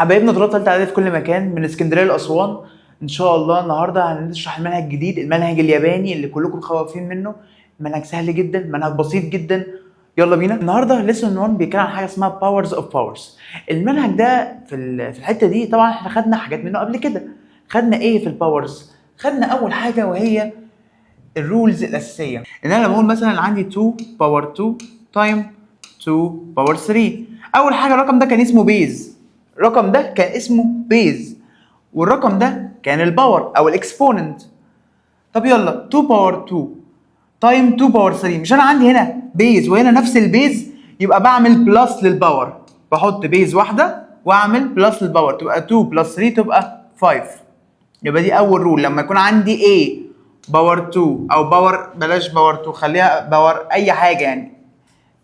حبايبنا طلاب تالتة اعدادي في كل مكان من اسكندريه لاسوان. ان شاء الله النهارده هنشرح المنهج الجديد، المنهج الياباني اللي كلكم خوافين منه. منهج سهل جدا، منهج بسيط جدا. يلا بينا. النهارده ليسون 1 بيتكلم عن حاجه اسمها باورز اوف باورز. المنهج ده في الحته دي طبعا احنا خدنا حاجات منه قبل كده. خدنا ايه في الباورز؟ خدنا اول حاجه وهي الرولز الاساسيه. ان انا لما اقول مثلا عندي 2 باور 2 تايم 2 باور 3، اول حاجه الرقم ده كان اسمه بيز. الرقم ده كان اسمه بيز، والرقم ده كان الباور او الاكسبوننت. طب يلا 2 باور 2 تايم 2 باور 3، مش انا عندي هنا بيز وهنا نفس البيز، يبقى بعمل بلس للباور، بحط بيز واحده واعمل بلس للباور، تبقى 2 بلس 3 تبقى 5. يبقى دي اول رول. لما يكون عندي A باور 2 او باور، بلاش باور 2 خليها باور اي حاجه، يعني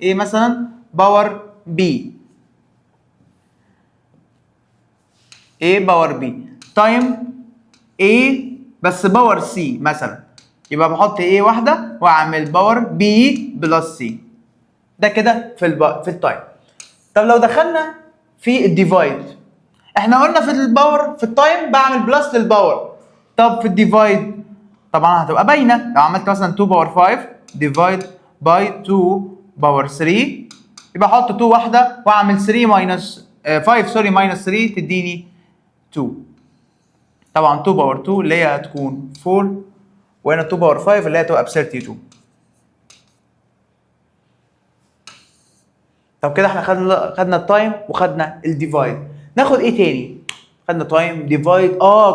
A مثلا باور B، A باور B تايم A بس باور C مثلا، يبقى بحط A واحده واعمل باور B بلس C. ده كده في التايم. طب لو دخلنا في الديفايد، احنا قلنا في الباور في التايم بعمل بلس للباور. طب في الديفايد طبعا هتبقى باينه. لو عملت مثلا 2 باور 5 ديفايد باي 2 باور 3، يبقى احط 2 واحده واعمل 3 ماينس 5 سوري ماينس 3 تديني 2. طبعا 2 باور 2 اللي هي هتكون 4، وهنا 2 باور 5 اللي هي هتبقى ب 32. طب كده احنا خدنا التايم وخدنا الديفايد. ناخد ايه تاني؟ خدنا تايم ديفايد.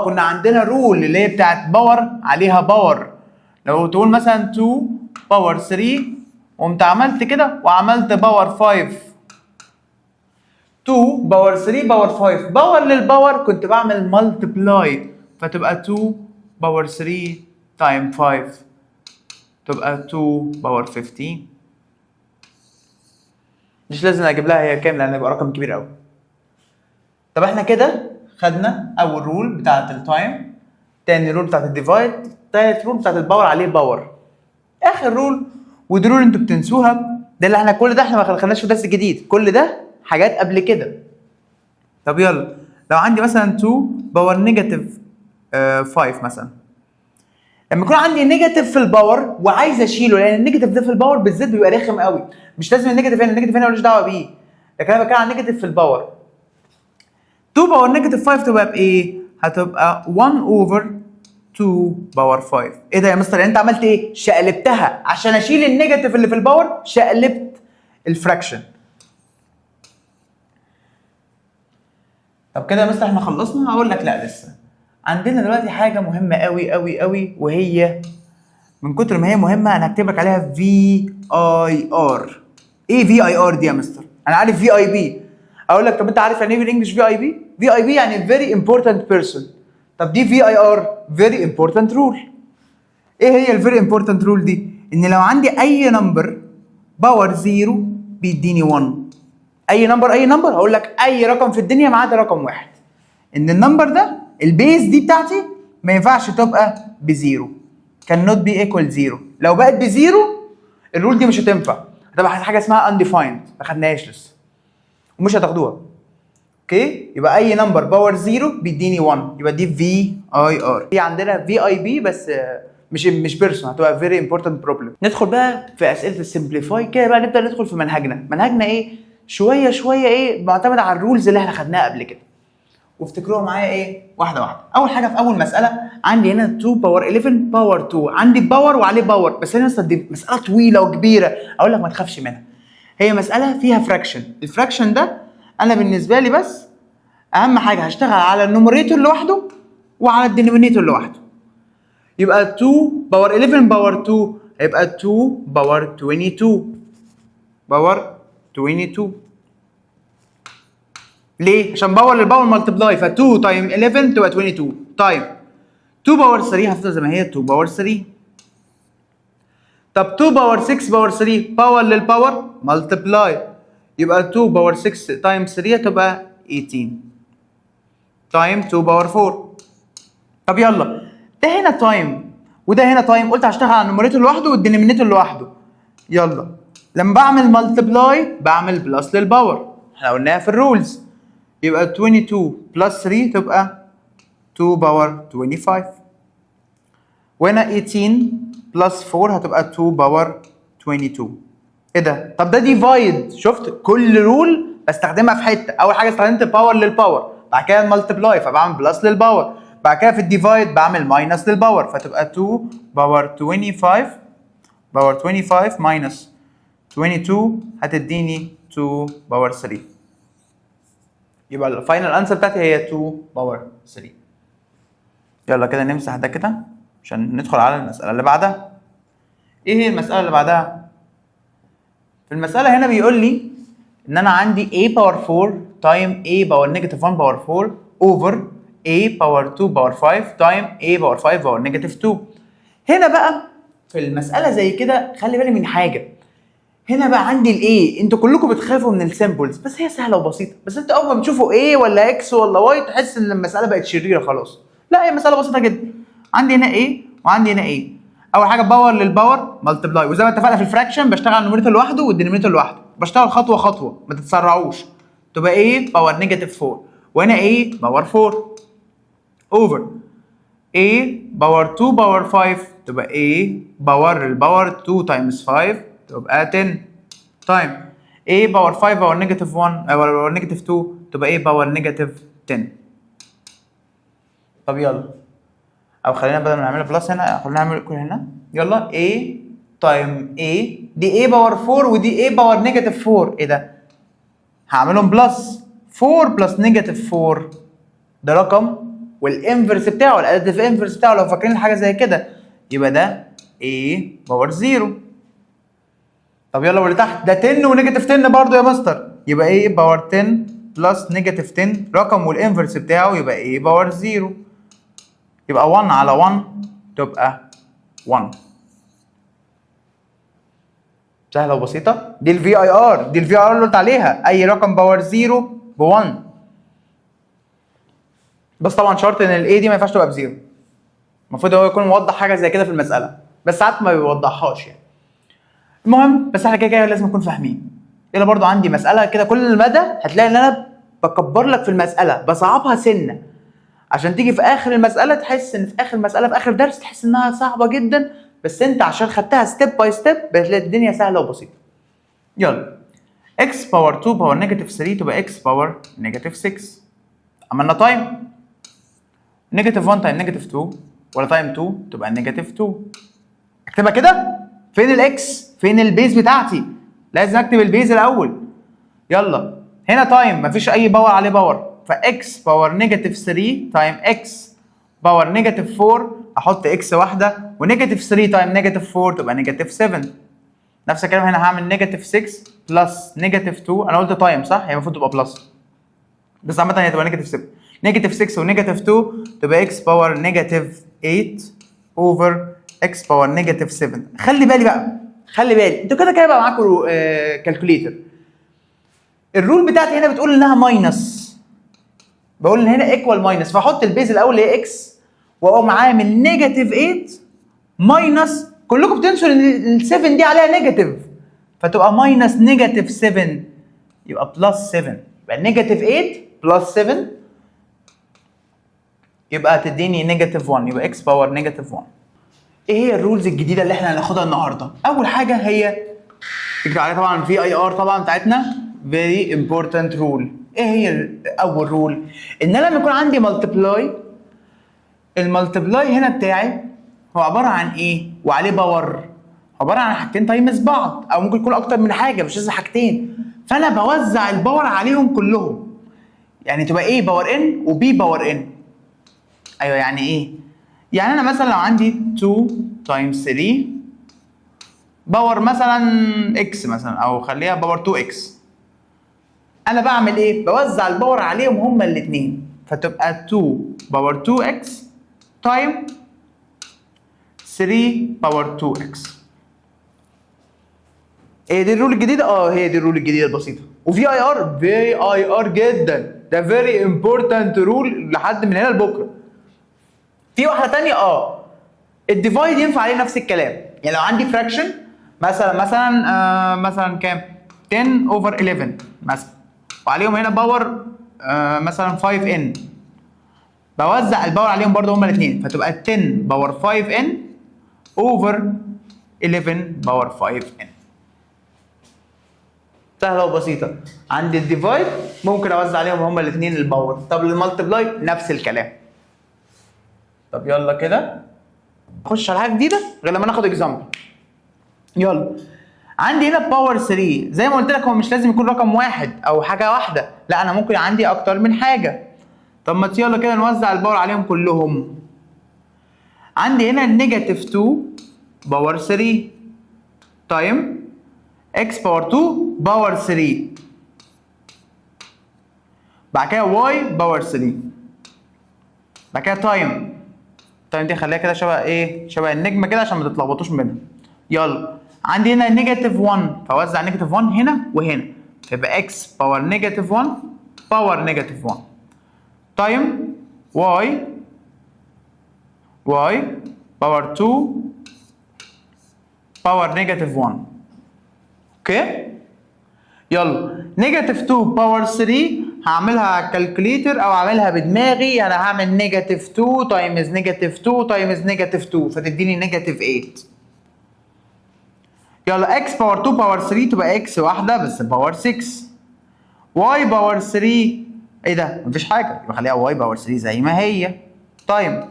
كنا عندنا رول اللي هي بتاعت باور عليها باور. لو تقول مثلا 2 باور 3 وقمت عملت كده وعملت باور 5، 2 باور 3 باور 5 باور للباور، كنت بعمل مالتبلاي، فتبقى 2 باور 3 تايم 5 تبقى 2 باور 15. مش لازم اجيب لها هي كام لان يبقى رقم كبير قوي. طب احنا كده خدنا اول رول بتاعت التايم، تاني رول بتاعت الديفايد، تالت رول بتاعت الباور عليه باور، اخر رول ودي رول انتوا بتنسوها. ده اللي احنا كل ده احنا ما خدناش في درس جديد، كل ده حاجات قبل كده. طب يلا لو عندي مثلا 2 باور نيجاتيف 5 مثلا، لما يكون عندي نيجاتيف في الباور وعايز اشيله، لان النيجاتيف ده في الباور بالذات بيبقى رخم قوي. مش لازم النيجاتيف هنا، النيجاتيف هنا ماليش دعوه بيه، لكن انا بتكلم عن نيجاتيف في الباور. 2 باور نيجاتيف 5 تبقى بايه؟ هتبقى 1 اوفر 2 باور 5. ايه ده يا مستر؟ يعني انت عملت ايه؟ شقلبتها عشان اشيل النيجاتيف اللي في الباور، شقلبت الفراكشن. طب كده يا مستر احنا خلصنا؟ هقول لك لا لسه. عندنا دلوقتي حاجه مهمه قوي قوي قوي، وهي من كتر ما هي مهمه انا هكتب لك عليها VIR. ايه VIR دي يا مستر؟ انا عارف VIP. اقول لك طب انت عارف يعني ايه بالانجلش VIP؟ VIP يعني very important person. طب دي VIR very important rule. ايه هي ال very important rule دي؟ ان لو عندي اي نمبر باور 0 بيديني 1. اي نمبر هقول لك اي رقم في الدنيا ما عدا رقم واحد، ان النمبر ده البيز دي بتاعتي ما ينفعش تبقى بزيرو. كان نوت بي ايكوال زيرو. لو بقت بزيرو الرول دي مش هتنفع، هتبقى حاجه اسمها undefined، ما خدناهاش لسه ومش هتاخدوها. اوكي؟ يبقى اي نمبر باور 0 بيديني 1، يبقى دي VIR. في عندنا VIP بس مش بيرسون، هتبقى فيري امبورتنت بروبلم. ندخل بقى في اسئله السمبليفاي كده بقى، نبدا ندخل في منهجنا ايه؟ شويه ايه معتمد على الرولز اللي احنا خدناها قبل كده. وافتكروها معايا ايه؟ واحده واحده. اول حاجه في اول مساله عندي هنا 2 باور 11 باور 2، عندي باور وعليه باور، بس هنا دي مساله طويله وكبيره، اقول لك ما تخافش منها. هي مساله فيها فراكشن، الفراكشن ده انا بالنسبه لي بس اهم حاجه هشتغل على النوميريتور لوحده وعلى الدينومينيتور لوحده. يبقى 2 باور 11 باور 2 هيبقى 2 باور 22 باور 22. ليه؟ عشان باور للباور مالتبلاي، ف 2 تايم 11 تبقى 22 تايم 2 باور 3 هتفضل زي ما هي 2 باور 3. طب 2 باور 6 باور 3 باور للباور مالتبلاي، يبقى 2 باور 6 تايم 3 هتبقى 18 تايم 2 باور 4. طب يلا ده هنا تايم وده هنا تايم، قلت هشتغل على النوميريتور لوحده والدينومينيتور لوحده. يلا لما بعمل مالتبلاي بعمل بلس للباور، احنا قلناها في الرولز. يبقى 22 بلس 3 تبقى 2 باور 25. وهنا 18 بلس 4 هتبقى 2 باور 22. ايه ده؟ طب ده ديفايد. شفت كل رول بستخدمها في حته. اول حاجه استخدمت باور للباور، بعد كده المالتبلاي فبعمل بلس للباور، بعد كده في الديفايد بعمل ماينس للباور فتبقى 2 باور 25 باور 25 ماينس 22 هتديني 2 باور 3. يبقى الفاينل انسر بتاعتي هي 2 باور 3. يلا كده نمسح ده كده عشان ندخل على المساله اللي بعدها. ايه هي المساله اللي بعدها؟ في المساله هنا بيقول لي ان انا عندي a باور 4 تايم a باور نيجاتيف 1 باور 4 اوفر a باور 2 باور 5 تايم a باور 5 باور نيجاتيف 2. هنا بقى في المساله زي كده خلي بالي من حاجه. هنا بقى عندي الايه، انتوا كلكم بتخافوا من السيمبلز بس هي سهله وبسيطه، بس انتوا اول ما بتشوفوا ايه ولا اكس ولا واي تحس ان المساله بقت شريره خلاص. لا هي مساله بسيطه جدا. عندي هنا ايه وعندي هنا ايه. اول حاجه باور للباور مالتبلاي، وزي ما اتفقنا في الفراكشن بشتغل على النوميريتور لوحده والدينومينيتور لوحده، بشتغل خطوه خطوه ما تتسرعوش. تبقى ايه باور نيجاتيف 4 وهنا ايه باور 4 اوفر a باور 2 باور 5 تبقى a باور الباور 2 تايمز 5 تبقى 10 تايم a باور 5 باور نيجاتيف 1 باور نيجاتيف 2 تبقى a باور نيجاتيف 10. طب يلا، او خلينا بدل ما نعملها بلس هنا خلينا نعمل كل هنا. يلا a تايم a دي a باور 4 ودي a باور نيجاتيف 4. ايه ده؟ هعملهم بلس 4 بلس نيجاتيف 4 ده رقم، والانفرس بتاعه الاديتيف انفرس بتاعه لو فاكرين حاجه زي كده يبقى ده a باور 0. طب يلا واللي تحت ده 10 ونيجاتيف 10 برضه يا مستر، يبقى a باور 10 بلس نيجاتيف 10 رقم والانفرس بتاعه يبقى a باور 0. يبقى 1 على 1 تبقى 1. سهله وبسيطه. دي الفي اي ار، دي الفي اي ار اللي قلت عليها، اي رقم باور 0 ب 1. بس طبعا شرط ان الاي دي ما ينفعش تبقى بزيرو. المفروض هو يكون موضح حاجه زي كده في المساله، بس ساعات ما بيوضحهاش يعني. المهم بس احنا كده كده لازم نكون فاهمين. يلا برضو عندي مساله كده كل مدى هتلاقي ان انا بكبر لك في المساله بصعبها سنه عشان تيجي في اخر المساله تحس ان في اخر مساله في اخر درس تحس انها صعبه جدا، بس انت عشان خدتها ستيب باي ستيب بتلاقي الدنيا سهله وبسيطه. يلا x باور 2 باور نيجاتيف 3 تبقى x باور نيجاتيف 6. عملنا تايم نيجاتيف 1 تايم نيجاتيف 2 ولا تايم 2 تبقى نيجاتيف 2. اكتبها كده. فين الاكس؟ فين البيز بتاعتي؟ لازم اكتب البيز الاول. يلا هنا تايم مفيش اي باور عليه باور، فاكس باور نيجاتيف 3 تايم اكس باور نيجاتيف 4 احط اكس واحده، ونيجاتيف 3 تايم نيجاتيف 4 تبقى نيجاتيف 7. نفس الكلام هنا هعمل نيجاتيف 6 بلس نيجاتيف 2. انا قلت تايم صح؟ هي المفروض تبقى بلس بس عامه هي تبقى نيجاتيف 7. نيجاتيف 6 ونيجاتيف 2 تبقى اكس باور نيجاتيف 8 اوفر اكس باور نيجاتيف 7. خلي بالي بقى، خلي بالي انتوا كده كده بقى معاكم كالكوليتر. الرول بتاعتي هنا بتقول انها ماينس، بقول ان هنا ايكوال ماينس، فاحط البيز الاول اللي هي اكس واقوم عامل نيجاتيف 8 ماينس، كلكم بتنسوا ان ال 7 دي عليها نيجاتيف فتبقى ماينس نيجاتيف 7 يبقى بلس 7. يبقى نيجاتيف 8 بلس 7 يبقى تديني نيجاتيف 1، يبقى اكس باور نيجاتيف 1. ايه هي الرولز الجديده اللي احنا هناخدها النهارده؟ اول حاجه هي تكتب عليها طبعا في اي ار طبعا بتاعتنا very important rule. ايه هي اول رول؟ ان انا لما يكون عندي مالتبلاي، المالتبلاي هنا بتاعي هو عباره عن ايه وعليه باور؟ عباره عن حاجتين تايمز بعض، او ممكن يكون اكتر من حاجه مش لازم حاجتين، فانا بوزع الباور عليهم كلهم. يعني تبقى ايه باور ان وبي باور ان. ايوه يعني ايه؟ يعني انا مثلا لو عندي 2 تايمز 3 باور مثلا اكس مثلا، او خليها باور 2 اكس، انا بعمل ايه؟ بوزع الباور عليهم هما الاثنين، فتبقى 2 باور 2 اكس تايم 3 باور 2 اكس. ايه دي الرول الجديده؟ هي دي الرول الجديده البسيطه. وفي اي ار، في اي ار جدا، ده فيري امبورتنت رول لحد من هنا لبكره. في واحده ثانيه الديفايد ينفع عليه نفس الكلام. يعني لو عندي فراكشن مثلا كام؟ 10 اوفر 11 مثلا، وعليهم هنا باور مثلا 5n، بوزع الباور عليهم برضه هما الاثنين، فتبقى 10 باور 5n اوفر 11 باور 5n. سهله وبسيطه. عندي الديفايد ممكن اوزع عليهم هما الاثنين الباور. طب المالتبلاي نفس الكلام. طب يلا كده نخش على حاجه جديده غير لما ناخد اكزامبل. يلا عندي هنا باور 3، زي ما قلت لك هو مش لازم يكون رقم واحد او حاجه واحده، لا انا ممكن عندي اكتر من حاجه. طب ما يلا كده نوزع الباور عليهم كلهم. عندي هنا نيجاتيف 2 باور 3 تايم اكس باور 2 باور 3، بعد كده واي باور 3، بعد كده تايم دي خليها كده شبه ايه؟ شبه النجمه كده عشان ما تتلخبطوش منها. يلا عندي هنا نيجاتيف 1، فوزع نيجاتيف 1 هنا وهنا، فيبقى اكس باور نيجاتيف 1 باور نيجاتيف 1 تايم واي باور 2 باور نيجاتيف 1. اوكي؟ يلا نيجاتيف 2 باور 3 هعملها على الكالكوليتر او اعملها بدماغي، يعني هعمل نيجاتيف 2 تايمز نيجاتيف 2 تايمز نيجاتيف 2 فتديني نيجاتيف 8. يلا اكس باور 2 باور 3 تبقى اكس واحده بس باور 6. واي باور 3 ايه ده؟ مفيش حاجه، يبقى خليها واي باور 3 زي ما هي تايم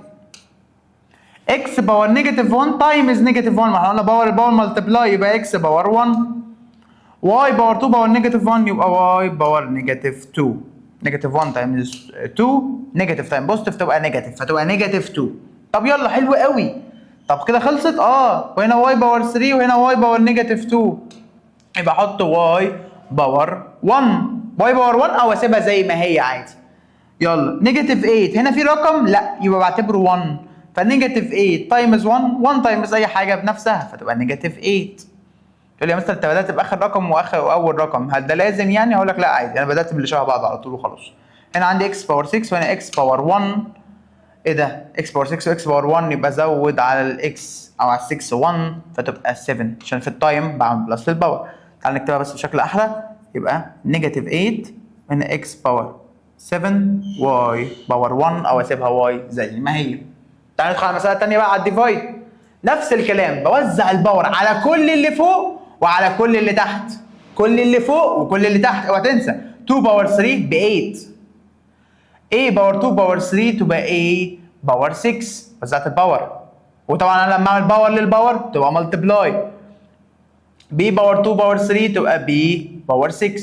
اكس باور نيجاتيف 1 تايمز نيجاتيف 1، ما احنا قلنا باور مالتبلاي يبقى اكس باور 1. واي باور 2 باور نيجاتيف 1 يبقى واي باور نيجاتيف 2. نيجاتيف 1 تايمز 2 نيجاتيف تايم بوزيتيف تبقى نيجاتيف، فتبقى نيجاتيف 2. طب يلا حلو قوي. طب كده خلصت؟ وهنا واي باور 3 وهنا واي باور نيجاتيف 2، يبقى احط واي باور 1. واي باور 1 او اسيبها زي ما هي عادي. يلا نيجاتيف 8 هنا في رقم؟ لا، يبقى بعتبره 1، فنيجاتيف 8 تايمز 1 تايمز اي حاجه بنفسها فتبقى نيجاتيف 8. تقول لي يا مستر انت بدات باخر رقم واول رقم، هل ده لازم يعني؟ هقول لك لا عادي، انا بدات باللي شبه بعض على طول وخلاص. هنا عندي اكس باور 6 وهنا اكس باور 1. ايه ده؟ اكس باور 6 واكس باور 1 يبقى زود على الاكس او على 6 1 فتبقى 7، عشان في التايم بعمل بلس للباور. تعال نكتبها بس بشكل احلى، يبقى نيجاتيف 8 هنا اكس باور 7 واي باور 1 او اسيبها واي زي ما هي. تعال ندخل على المساله الثانيه بقى على الديفايد. نفس الكلام، بوزع الباور على كل اللي فوق وعلى كل اللي تحت. كل اللي فوق وكل اللي تحت، اوعى تنسى 2 باور 3 ب 8. A باور 2 باور 3 تبقى A باور 6. وزعت الباور، وطبعا انا لما اعمل باور للباور تبقى ملتبلاي. B باور 2 باور 3 تبقى B باور 6.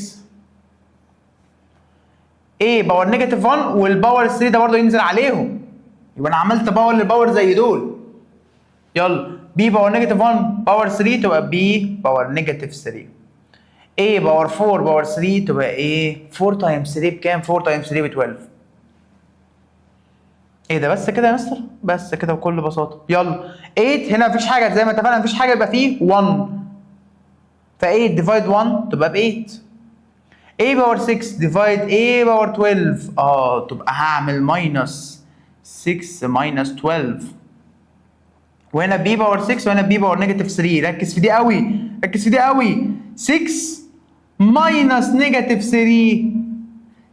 A باور نيجاتيف 1 والباور 3 ده برضه ينزل عليهم، يبقى انا عملت باور للباور زي دول. يلا B باور نيجاتيف 1 باور 3 تبقى B باور نيجاتيف 3. A باور 4 باور 3 تبقى A 4 تايمز 3 بكام؟ 4 تايمز 3 ب 12. ايه ده؟ بس كده يا مستر؟ بس كده بكل بساطه. يلا 8 هنا مفيش حاجه زي ما اتفقنا، مفيش حاجه يبقى فيه 1، ف 8 ديفايد 1 تبقى ب 8. A باور 6 ديفايد A باور 12 تبقى هعمل ماينس 6 ماينس 12. وهنا B باور 6 وهنا B باور نيجاتيف 3. ركز في دي قوي، ركز في دي قوي. 6 ماينس نيجاتيف 3،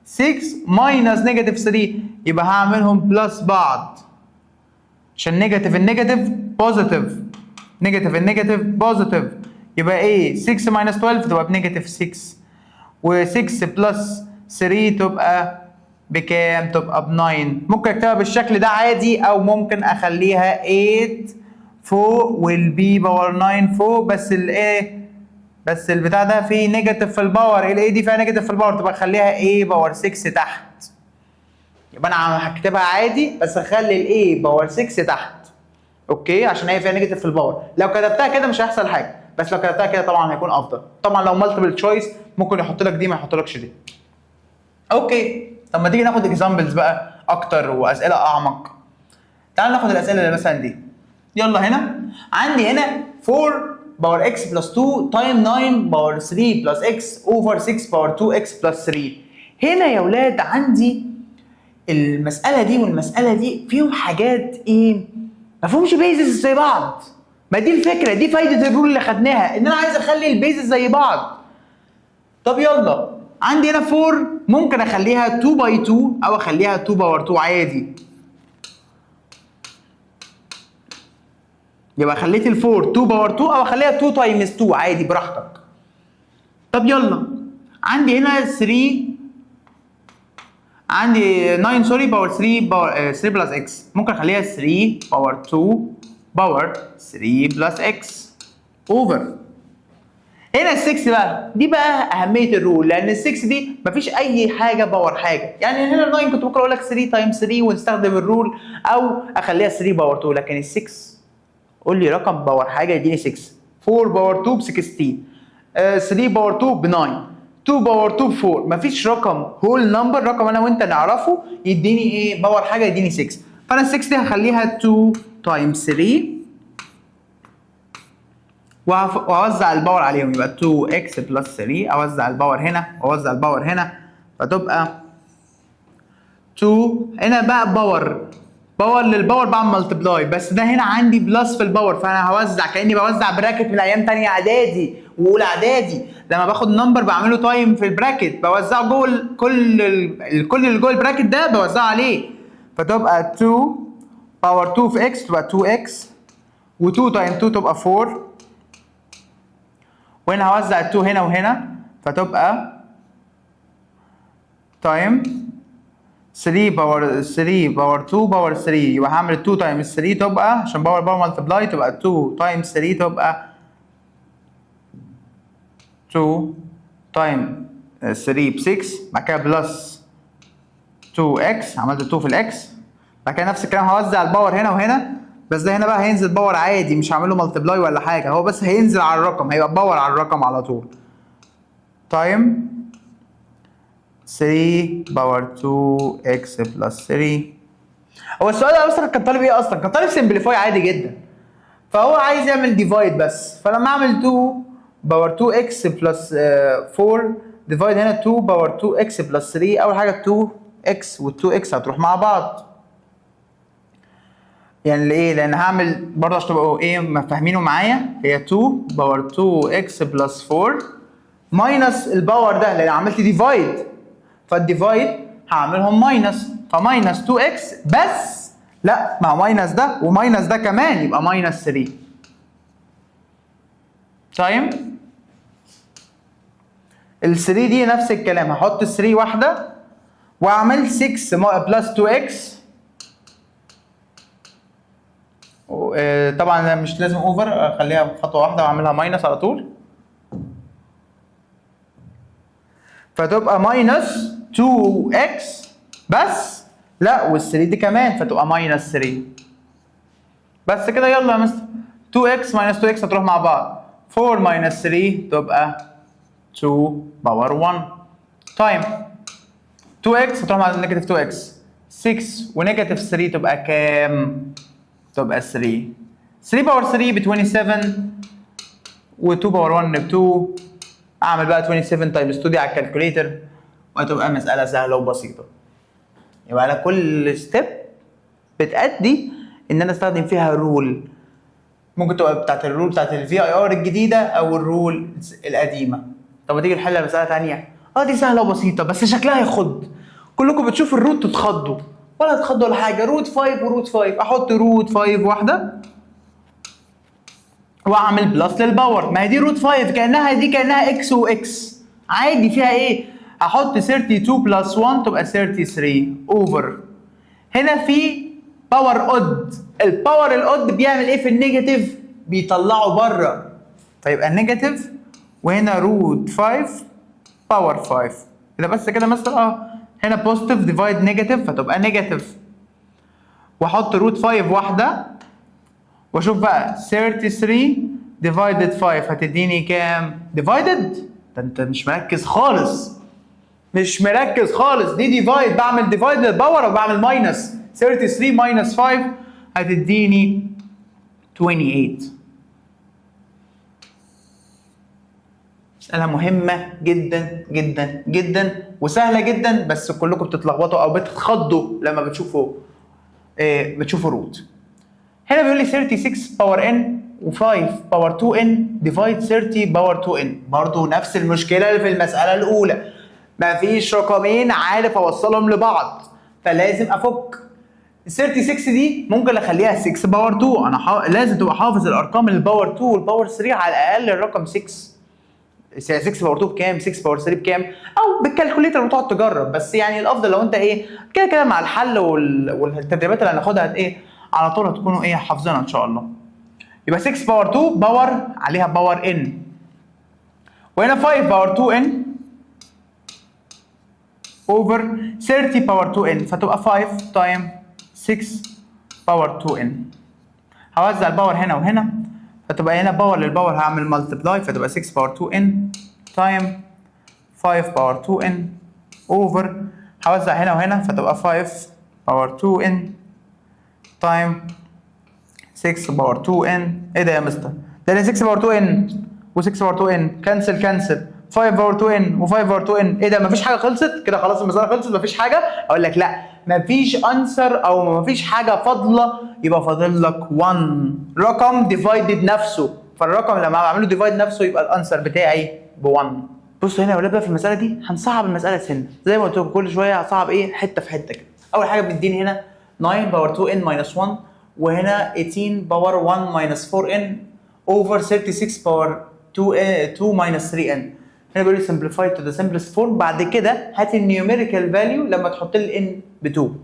6 ماينس نيجاتيف 3 يبقى هعملهم بلس بعض، عشان نيجاتيف النيجاتيف بوزيتيف، نيجاتيف النيجاتيف بوزيتيف، يبقى ايه 6 ماينس 12 تبقى بنيجاتيف 6، و6 بلس 3 تبقى بكام؟ تبقى ب 9. ممكن اكتبها بالشكل ده عادي او ممكن اخليها 8 فوق والبي باور 9 فوق، بس الايه بس البتاع ده فيه نيجاتيف في الباور، الاي دي فيها نيجاتيف في الباور تبقى اخليها A باور 6 تحت. يبقى انا هكتبها عادي بس اخلي الاي باور 6 تحت، اوكي، عشان هي فيها نيجاتيف في الباور. لو كتبتها كده مش هيحصل حاجه، بس لو كتبتها كده طبعا هيكون افضل. طبعا لو مالتيبل تشويس ممكن يحط لك دي ما يحطلكش دي. اوكي، طب ما تيجي ناخد اكزامبلز بقى اكتر واسئله اعمق. تعال ناخد الاسئله اللي مثلا دي. يلا هنا عندي هنا 4 باور اكس بلس 2 تايم 9 باور 3 بلس اكس اوفر 6 باور 2 اكس بلس 3. هنا يا ولاد عندي المساله دي والمساله دي فيهم حاجات ايه؟ ما فيهمش بيزز زي بعض. ما دي الفكره، دي فايده الرول اللي خدناها، ان انا عايز اخلي البيزز زي بعض. طب يلا عندي هنا 4 ممكن اخليها 2 باي 2 او اخليها 2 باور 2 عادي. يبقى خليت ال 4 2 باور 2 او اخليها 2 تايمز 2 عادي براحتك. طب يلا عندي هنا 3 عندي 9 سوري باور 3 باور 3 بلس اكس، ممكن اخليها 3 باور 2 باور 3 بلس اكس اوفر. هنا ال 6 بقى دي بقى اهميه الرول، لان ال 6 دي مفيش اي حاجه باور حاجه، يعني هنا ال 9 كنت ممكن اقول لك 3 تايمز 3 ونستخدم الرول او اخليها 3 باور 2، لكن ال 6 قول لي رقم باور حاجه يديني 6. 4 باور 2 ب 16، 3 باور 2 ب 9، 2 باور 2 ب 4، مفيش رقم هول نمبر رقم انا وانت نعرفه يديني ايه باور حاجه يديني 6. فانا ال 6 دي هخليها 2 تايمز 3 واوزع الباور عليهم، يبقى 2x بلس 3 اوزع الباور هنا واوزع الباور هنا، فتبقى 2 هنا بقى باور للباور بعمل ملتبلاي، بس ده هنا عندي بلس في الباور، فانا هوزع كاني بوزع براكت من ايام تانية اعدادي واولى اعدادي، لما باخد نمبر بعمله تايم في البراكت بوزعه جوه كل اللي جوه البراكت ده بوزعه عليه، فتبقى 2 باور 2 في x تبقى 2x، و2 تايم 2 تبقى 4، وهنا هوزع ال 2 هنا وهنا فتبقى تايم 3 باور 2 باور 3، يبقى هعمل 2 تايمز 3 تبقى عشان باور ملتبلاي تبقى 2 تايمز 3 تبقى 2 تايم 3 ب 6، بعد كده بلس 2x عملت 2 في الاكس، بعد كده نفس الكلام هوزع الباور هنا وهنا، بس ده هنا بقى هينزل باور عادي مش هعمل له ملتبلاي ولا حاجه، هو بس هينزل على الرقم هيبقى باور على الرقم على طول. تايم 3 باور 2x بلس 3. هو السؤال ده اصلا كان طالب ايه اصلا؟ كان طالب سمبليفاي عادي جدا، فهو عايز يعمل ديفايد بس، فلما اعمل 2 باور 2x بلس 4 ديفايد هنا 2 باور 2x بلس 3، اول حاجه 2x وال 2x هتروح مع بعض، يعني ليه؟ لان هعمل برضه عشان تبقوا ايه فاهمينه معايا، هي 2 باور 2x بلس 4 ماينس الباور ده لان عملت ديفايد، فالديفايد هعملهم ماينس، فماينس 2x بس لا مع ماينس ده وماينس ده كمان يبقى ماينس 3. تايم ال 3 دي نفس الكلام، هحط ال 3 واحده واعمل 6 بلس 2x، طبعا مش لازم اوفر، اخليها خطوه واحده واعملها ماينس على طول، فتبقى ماينس 2x بس لا وال 3 دي كمان فتبقى ماينس 3 بس كده. يلا يا مستر 2x ماينس 2x هتروح مع بعض، 4 ماينس 3 تبقى 2 باور 1 تايم 2x هتروح مع نيجاتيف 2x 6 ونيجاتيف 3 تبقى كام؟ تبقى 3 باور 3 ب 27 و2 باور 1 ب 2، اعمل بقى 27 تايمز 2 دي على الكالكوليتر وهتبقى مساله سهله وبسيطه. يبقى على كل ستيب بتأدي ان انا استخدم فيها رول، ممكن تبقى بتاعت الرول بتاعت الفي اي ار الجديده او الرول القديمه. طب ما تيجي نحل مساله ثانيه، دي سهله وبسيطه بس شكلها يخض، كلكم بتشوفوا الروت تتخضوا، ولا تتخضوا ولا حاجه، روت 5 وروت 5، احط روت 5 واحده واعمل بلس للباور، ما هي دي روت 5 كانها اكس واكس عادي، فيها ايه؟ احط 32 بلس 1 تبقى 33 اوفر. هنا في باور اود، الباور الاود بيعمل ايه في النيجاتيف؟ بيطلعه بره، فيبقى النيجاتيف وهنا روت 5 باور 5 كده بس كده مثلا هنا بوزيتيف ديفايد نيجاتيف فتبقى نيجاتيف، واحط روت 5 واحده واشوف بقى 33 ديفايدد 5 هتديني كام؟ ديفايدد؟ ده انت مش مركز خالص، مش مركز خالص، دي ديفايد، بعمل ديفايد للباور وبعمل ماينس، 33 ماينس 5 هتديني 28. مسألة مهمة جدا جدا جدا وسهلة جدا، بس كلكم بتتلخبطوا او بتتخضوا لما بتشوفوا روت. هنا بيقول لي 36 باور ان و5 باور 2 ان ديفايد 30 باور 2 ان، برضه نفس المشكلة اللي في المسألة الأولى، مفيش رقمين عارف اوصلهم لبعض، فلازم افك. ال 36 دي ممكن اخليها 6 باور 2. انا لازم تبقى حافظ الارقام الباور 2 والباور 3 على الاقل الرقم 6. 6 باور 2 بكام؟ 6 باور 3 بكام؟ او بالكالكوليتر وتقعد تجرب، بس يعني الافضل لو انت ايه كده كده مع الحل والتدريبات اللي هناخدها ايه على طول هتكونوا ايه حافظينها ان شاء الله. يبقى 6 باور 2 باور عليها باور ان، وهنا 5 باور 2 ان اوفر 30 باور 2 ان، فتبقى 5 تايم 6 باور 2 ان. هوزع الباور هنا وهنا، فتبقى هنا باور للباور هعمل ملتبلاي، فتبقى 6 باور 2 ان تايم 5 باور 2 ان اوفر، هوزع هنا وهنا فتبقى 5 باور 2 ان تايم 6 باور 2 ان. ايه ده يا مستر؟ ده 6 باور 2 ان و6 باور 2 ان كنسل كنسل، 5 باور 2 ان و5 باور 2 ان. ايه ده؟ مفيش حاجه خلصت كده خلاص المساله خلصت مفيش حاجه؟ اقول لك لا، مفيش انسر او مفيش حاجه فاضله، يبقى فاضل لك 1 رقم ديفايدد نفسه، فالرقم لما بعمله ديفايد نفسه يبقى الانسر بتاعي ب 1. بصوا هنا يا ولاد بقى في المساله دي هنصعب المساله سنه زي ما قلت لكم كل شويه هصعب ايه حته في حته كده. اول حاجه بنديني هنا 9 باور 2 ان ماينس 1، وهنا 18 باور 1 ماينس 4 ان اوفر 36 باور 2 ماينس 3 ان. هنا بيقول لي simplify to the simplest form. بعد كده هات النيوميريكال فاليو لما تحط لي ان ب 2.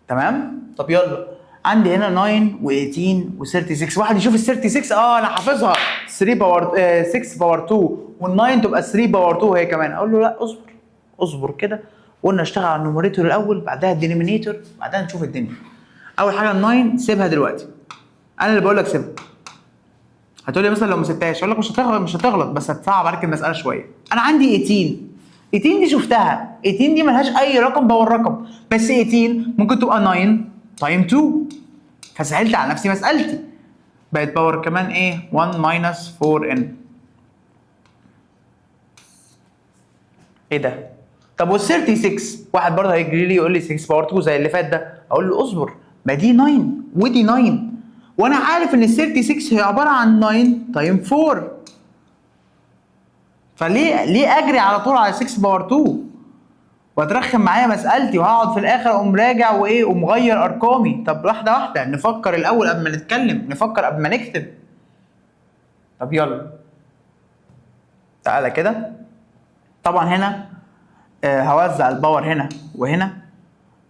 تمام؟ طب يلا عندي هنا 9 و18 و36. واحد يشوف ال 36 انا حافظها 3 باور 6 باور 2 وال9 تبقى 3 باور 2 هي كمان. اقول له لا اصبر اصبر كده، قلنا اشتغل على النوميريتور الاول بعدها الدينومينيتور بعدها نشوف الدنيا. اول حاجه ال9 سيبها دلوقتي، انا اللي بقول لك سيبها. هتقول لي مثلا لو ما سبتهاش اقول لك مش هتغلط بس هتصعب عليك المساله شويه. انا عندي 18 دي شفتها، 18 دي ملهاش اي رقم باور رقم، بس 18 ممكن تبقى 9 تايم 2، فسهلت على نفسي مسالتي بقت باور كمان ايه 1 ماينس 4 ان. ايه ده؟ طب وال 36 واحد برضه هيجري لي يقول لي 6 باور 2 زي اللي فات ده، اقول له اصبر ما دي 9 ودي 9 وانا عارف ان ال 36 هي عباره عن 9 تايم 4، فليه اجري على طول على 6 باور 2 واترخم معايا مسالتي وهقعد في الاخر اقوم راجع وايه ومغير ارقامي؟ طب واحده واحده نفكر الاول قبل ما نتكلم، نفكر قبل ما نكتب. طب يلا تعالى كده. طبعا هنا هوزع الباور هنا وهنا،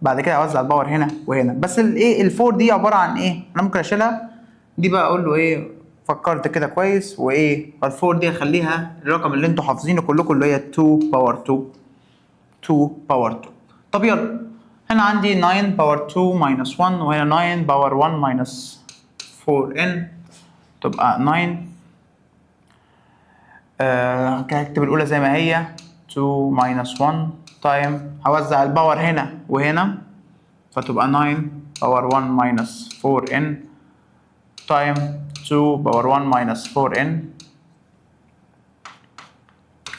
بعد كده هوزع الباور هنا وهنا، بس الايه الفور دي عباره عن ايه؟ انا ممكن اشيلها دي بقى اقول له ايه فكرت كده كويس وايه الفور دي اخليها الرقم اللي انتوا حافظينه كلكم اللي هي 2 باور 2 باور 2. طب يلا هنا عندي 9 باور 2 ماينس 1 وهنا 9 باور 1 ماينس 4 ان تبقى 9. هكتب الاولى زي ما هي 2 ماينس 1 تايم هوزع الباور هنا وهنا فتبقى 9 باور 1 ماينس 4 ان تايم 2 باور 1 ماينس 4 ان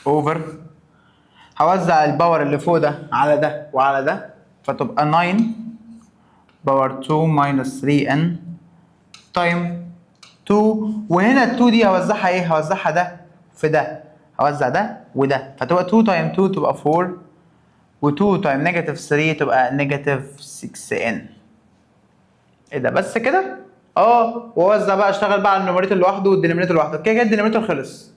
اوفر هوزع الباور اللي فوق ده على ده وعلى ده فتبقى 9 باور 2 ماينس 3 ان تايم 2، وهنا ال 2 دي هوزعها ايه؟ هوزعها ده في ده، هوزع ده وده فتبقى 2 تايم 2 تبقى 4 و2 تايم نيجاتيف 3 تبقى نيجاتيف 6 ان. ايه ده بس كده؟ واوزع بقى اشتغل بقى على النوميريتور لوحده والدينومينيتور لوحده. كده الدينومينيتور خلص.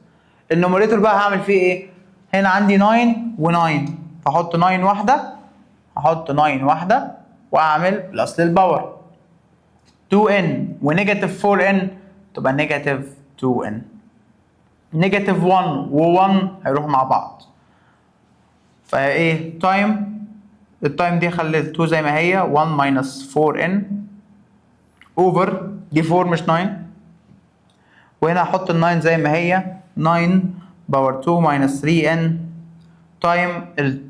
النوميريتور بقى هعمل فيه ايه؟ هنا عندي 9 و9 فاحط 9 واحده، احط 9 واحده واعمل بلس للباور 2n ونيجاتيف 4n تبقى نيجاتيف 2n. نيجاتيف 1 و1 هيروحوا مع بعض فايه تايم التايم دي خليت 2 زي ما هي 1 ماينس 4n اوفر دي 4 مش 9، وهنا هحط ال 9 زي ما هي 9 باور 2 ماينس 3n تايم ال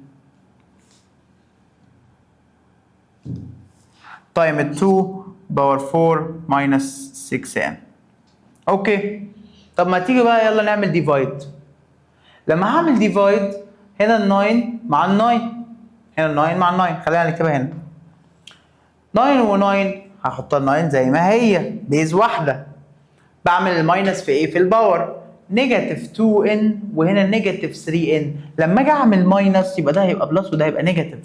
2 باور 4 ماينس 6n. اوكي طب ما تيجي بقى يلا نعمل ديفايد. لما هعمل ديفايد هنا ال 9 مع ال 9 هنا ال 9 مع ال 9 خلينا نكتبها هنا 9 و9 هحط ال 9 زي ما هي بيز واحده، بعمل الماينس في ايه؟ في الباور نيجاتيف 2n وهنا نيجاتيف 3n. لما اجي اعمل ماينس يبقى ده هيبقى بلس وده هيبقى نيجاتيف.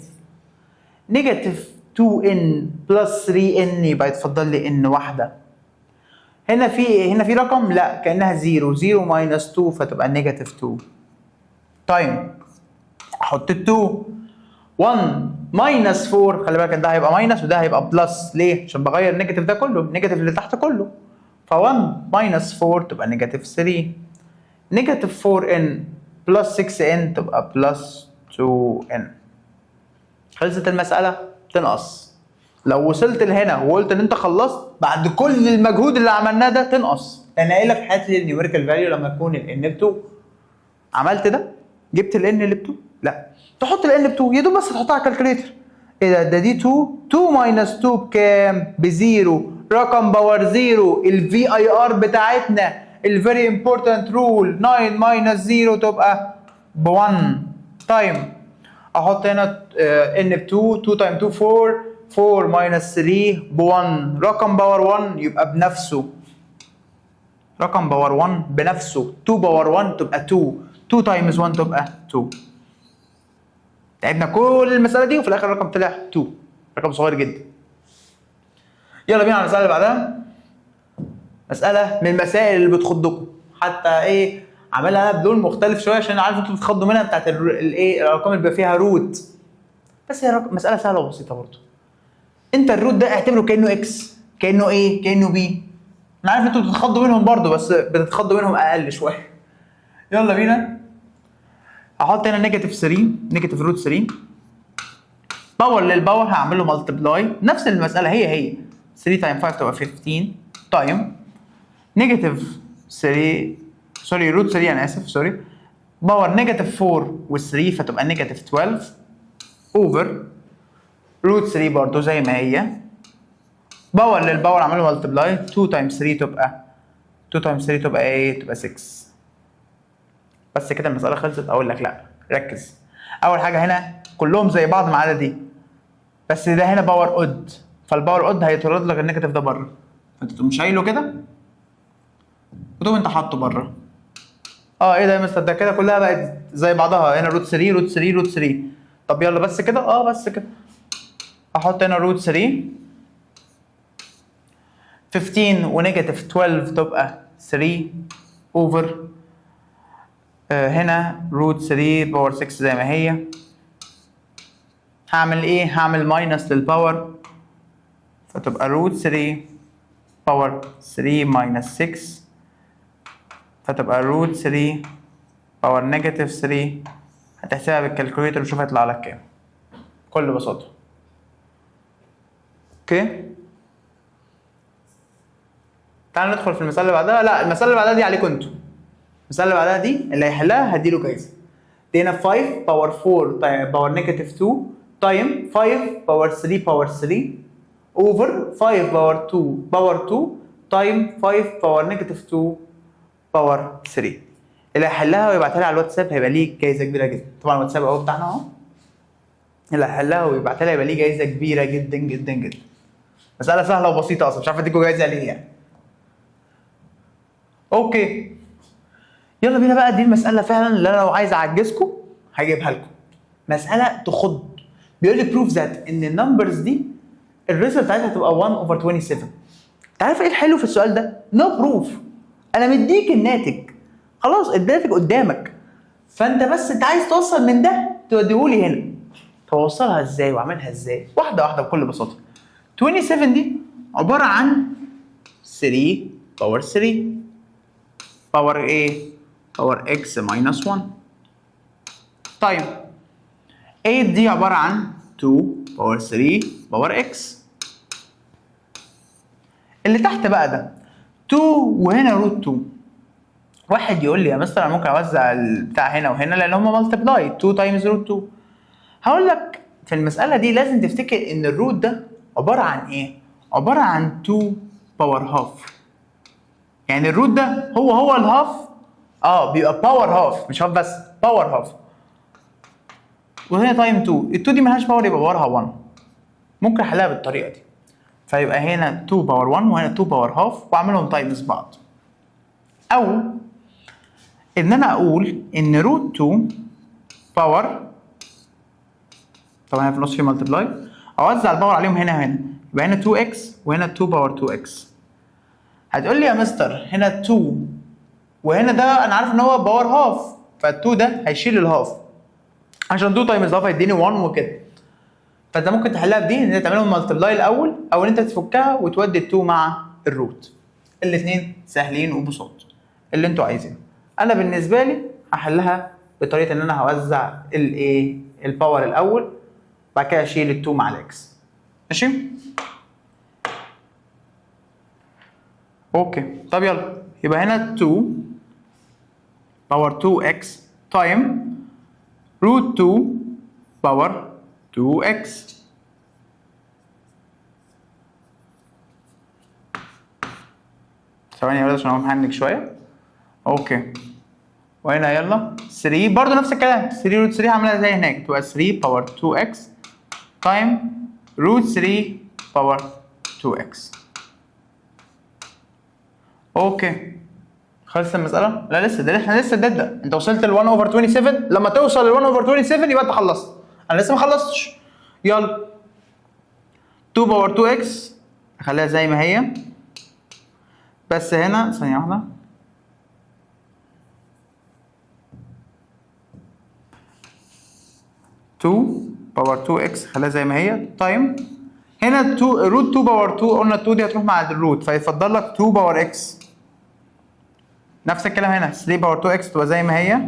نيجاتيف 2n بلس 3n يبقى يتفضل لي n واحده. هنا في رقم؟ لا، كانها 0. 0 ماينس 2 فتبقى نيجاتيف 2. طيب احط ال 2. 1 ماينس 4، خلي بالك ده هيبقى ماينس وده هيبقى بلس. ليه؟ عشان بغير النيجاتيف ده كله، النيجاتيف اللي تحت كله. ف 1 ماينس 4 تبقى نيجاتيف 3. نيجاتيف 4n بلس 6n تبقى بلس 2n. خلصت المسألة؟ تنقص. لو وصلت لهنا وقلت ان انت خلصت بعد كل المجهود اللي عملناه ده تنقص. انا قايل لك هات لي النيوميريكال فاليو لما تكون ال n ب 2. عملت ده؟ جبت ال n اللي ب 2؟ لا، تحط ال n ب 2 يا دوب بس تحطها على الكالكوليتر. ايه ده دي 2 ماينس 2 بكام؟ بزيرو. رقم باور زيرو. الفي اي ار بتاعتنا الفيري امبورتنت رول 9 ماينس 0 تبقى ب 1 تايم. احط هنا ان ب 2. 2 تايم 2 4. 4 ماينس 3 ب 1. رقم باور 1 يبقى بنفسه. رقم باور 1 بنفسه. 2 باور 1 تبقى 2. 2 تايمز 1 تبقى 2. تعبنا كل المسألة دي وفي الآخر الرقم طلع 2. رقم صغير جدا. يلا بينا على المسألة اللي بعدها. مسألة من المسائل اللي بتخضكم، حتى ايه عاملها بلون مختلف شوية عشان عارف انتوا بتتخضوا منها، بتاعت الايه الأرقام اللي بيبقى فيها روت. بس هي مسألة سهلة وبسيطة برضه. انت الروت ده اعتبره كأنه اكس، كأنه ايه، كأنه بي. انا عارف انتوا بتتخضوا منهم برضه بس بتتخضوا منهم أقل شوية. يلا بينا. هحط هنا نيجاتيف 3، نيجاتيف روت 3. باور للباور هعمل له ملتبلاي، نفس المسألة هي 3 تايم 5 تبقى 15 تايم نيجاتيف 3 سوري روت 3 انا اسف سوري باور نيجاتيف 4 و3 فتبقى نيجاتيف 12 اوفر روت 3 برضه زي ما هي. باور للباور اعمل له ملتبلاي 2 تايم 3 تبقى 2 تايم 3 تبقى ايه؟ تبقى 6. بس كده المسألة خلصت؟ اقول لك لا، ركز. اول حاجة هنا كلهم زي بعض ما عدا دي، بس ده هنا باور اود، فالباور اود هيطرد لك النيجاتيف ده بره، فانت تقوم شايله كده وتقوم انت حاطه بره. ايه ده يا مستر؟ ده كده كلها بقت زي بعضها. هنا روت 3 روت 3 روت 3. طب يلا بس كده. بس كده. احط هنا روت 3 15 ونيجاتيف 12 تبقى 3 اوفر هنا روت 3 باور 6 زي ما هي. هعمل ايه؟ هعمل ماينس للباور فتبقى روت 3 باور 3 ماينس 6 فتبقى روت 3 باور نيجاتيف 3. هتحسبها بالكالكوليتر وشوف هيطلع لك كام بكل بساطة. اوكي، تعالوا ندخل في المسألة اللي بعدها. لا، المسألة اللي بعدها دي عليكم انتوا. المسألة اللي بعدها دي اللي هيحلها هديله جايزة. دي هنا 5 باور 4 باور نيجاتيف 2 تايم 5 باور 3 باور 3 اوفر 5 باور 2 باور 2 تايم 5 باور نيجاتيف 2 باور 3. اللي هيحلها ويبعتها لي على الواتساب هيبقى ليه جايزة كبيرة جدا. طبعا الواتساب اهو بتاعنا اهو. اللي هيحلها ويبعتها لي هيبقى ليه جايزة كبيرة جدا جدا جدا. مسألة سهلة وبسيطة اصلا، مش عارف اديكوا جايزة ليه يعني. اوكي، يلا بينا بقى. دي المسألة فعلا اللي انا لو عايز اعجزكم هجيبها لكم. مسألة تخض. بيقول لي بروف ذات ان النمبرز دي الريزلت بتاعتها هتبقى 1 اوفر 27. انت عارف ايه الحلو في السؤال ده؟ نو بروف. انا مديك الناتج خلاص، الناتج قدامك، فانت بس انت عايز توصل من ده توديهولي هنا. طب اوصلها ازاي واعملها ازاي؟ واحده واحده بكل بساطه. 27 دي عباره عن 3 باور 3 باور ايه؟ باور اكس ماينس 1. طيب 8 دي عباره عن 2 باور 3 باور اكس. اللي تحت بقى ده 2 وهنا روت 2. واحد يقول لي يا مستر انا ممكن اوزع البتاع هنا وهنا لان هما مالتبلاي 2 تايمز روت 2. هقول لك في المساله دي لازم تفتكر ان الروت ده عباره عن ايه؟ عباره عن 2 باور هاف. يعني الروت ده هو الهاف بيبقى باور هاف، مش هاف بس، باور هاف. وهنا تايم 2. ال 2 دي مالهاش باور يبقى باورها 1. ممكن احلها بالطريقه دي. فيبقى هنا 2 باور 1 وهنا 2 باور هاف واعملهم تايمز بعض. او ان انا اقول ان روت 2 باور، طبعا هنا في النص في ملتبلاي، اوزع الباور عليهم هنا وهنا، يبقى هنا 2x وهنا 2 باور 2x. هتقول لي يا مستر هنا 2 وهنا ده انا عارف ان هو باور هاف، فال2 ده هيشيل الهاف عشان 2 تايمز هاف هيديني 1 وكده. فانت ممكن تحلها بدي ان انت تعملهم ملتبلاي الاول او ان انت تفكها وتودي ال2 مع الروت. الاثنين سهلين وبساط اللي انتوا عايزينه. انا بالنسبه لي هحلها بطريقه ان انا هوزع الايه الباور الاول، بعد كده اشيل ال2 مع الاكس. ماشي؟ اوكي. طب يلا، يبقى هنا 2 باور 2x تايم روت 2 باور 2x. ثواني بس عشان هو مهنج شويه. اوكي. وهنا يلا 3 برضه نفس الكلام، 3 روت 3 هعملها زي هناك، تبقى 3 باور 2x تايم روت 3 باور 2x. اوكي. خلصت المسألة؟ لا لسه، ده احنا لسه بنبدأ، انت وصلت ل 1 اوفر 27، لما توصل ل 1 اوفر 27 يبقى انت خلصت. انا لسه ما خلصتش. يلا 2 باور 2x اخليها زي ما هي، بس هنا ثانية واحدة. two باور 2x خليها زي ما هي تايم هنا 2 روت 2 باور 2، قلنا 2 دي هتروح مع الروت فيفضل لك 2 باور x. نفس الكلام هنا 3 باور 2x تبقى زي ما هي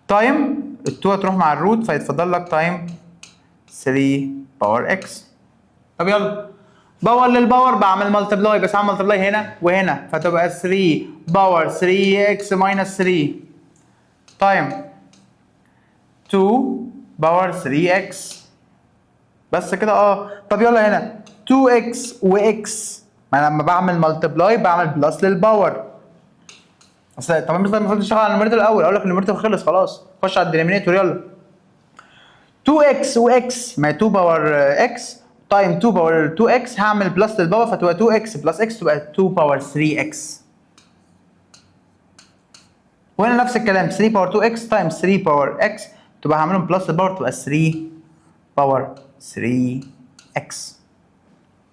تايم ال2 هتروح مع الروت فيتفضل لك تايم 3 باور x. طب يلا باور للباور بعمل ملتبلاي، بس اعمل ملتبلاي هنا وهنا فتبقى 3 باور 3x ماينس 3 تايم 2 باور 3x. بس كده طب يلا هنا 2x وx، ما لما بعمل ملتبلاي بعمل بلس للباور. اصل طب انت المفروض تشتغل على النوميريتور الاول، اقول لك النوميريتور خلص خلاص، خش على الدينومينيتور يلا. 2x وx ما 2 باور x تايم 2 باور 2x هعمل بلس للباور فتبقى 2x بلس x تبقى 2 باور 3x. وهنا نفس الكلام 3 باور 2x تايم 3 باور x تبقى هعملهم بلس للباور تبقى 3 باور 3x.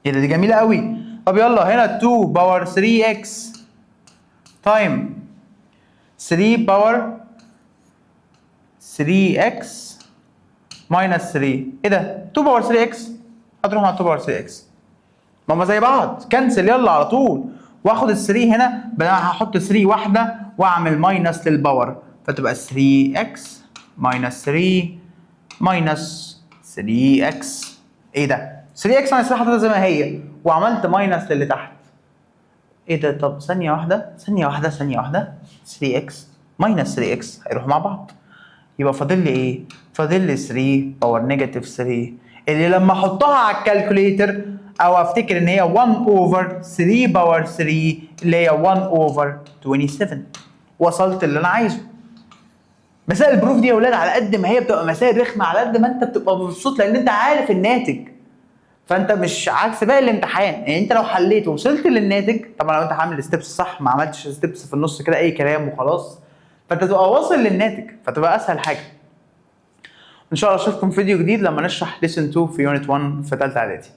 ايه ده، دي جميله قوي. طب يلا هنا 2 باور 3x تايم 3 باور 3x ماينس 3. ايه ده؟ 2 باور 3x هتروح مع 2 باور 3x، ما هما زي بعض، كنسل يلا على طول. واخد ال 3 هنا بدل هحط 3 واحده واعمل ماينس للباور فتبقى 3x ماينس 3 ماينس 3x. ايه ده؟ 3x ماينس 3 حطيتها زي ما هي وعملت ماينس للي تحت. ايه ده؟ طب ثانيه واحده 3x ماينس 3x هيروحوا مع بعض، يبقى فاضل لي ايه؟ فاضل لي 3 باور نيجاتيف 3 اللي لما احطها على الكالكوليتر او افتكر ان هي 1 اوفر 3 باور 3 اللي هي 1 اوفر 27. وصلت اللي انا عايزه. مسائل البروف دي يا ولاد على قد ما هي بتبقى مسائل رخمه على قد ما انت بتبقى مبسوط لان انت عارف الناتج. فانت مش عكس باقي الامتحان، يعني انت لو حليت ووصلت للناتج، طبعا لو انت عامل الستبس صح ما عملتش ستبس في النص كده اي كلام وخلاص، فانت تبقى واصل للناتج فتبقى اسهل حاجه. ان شاء الله اشوفكم في فيديو جديد لما نشرح ليسن 2 في يونت 1 في ثالثه اعدادي.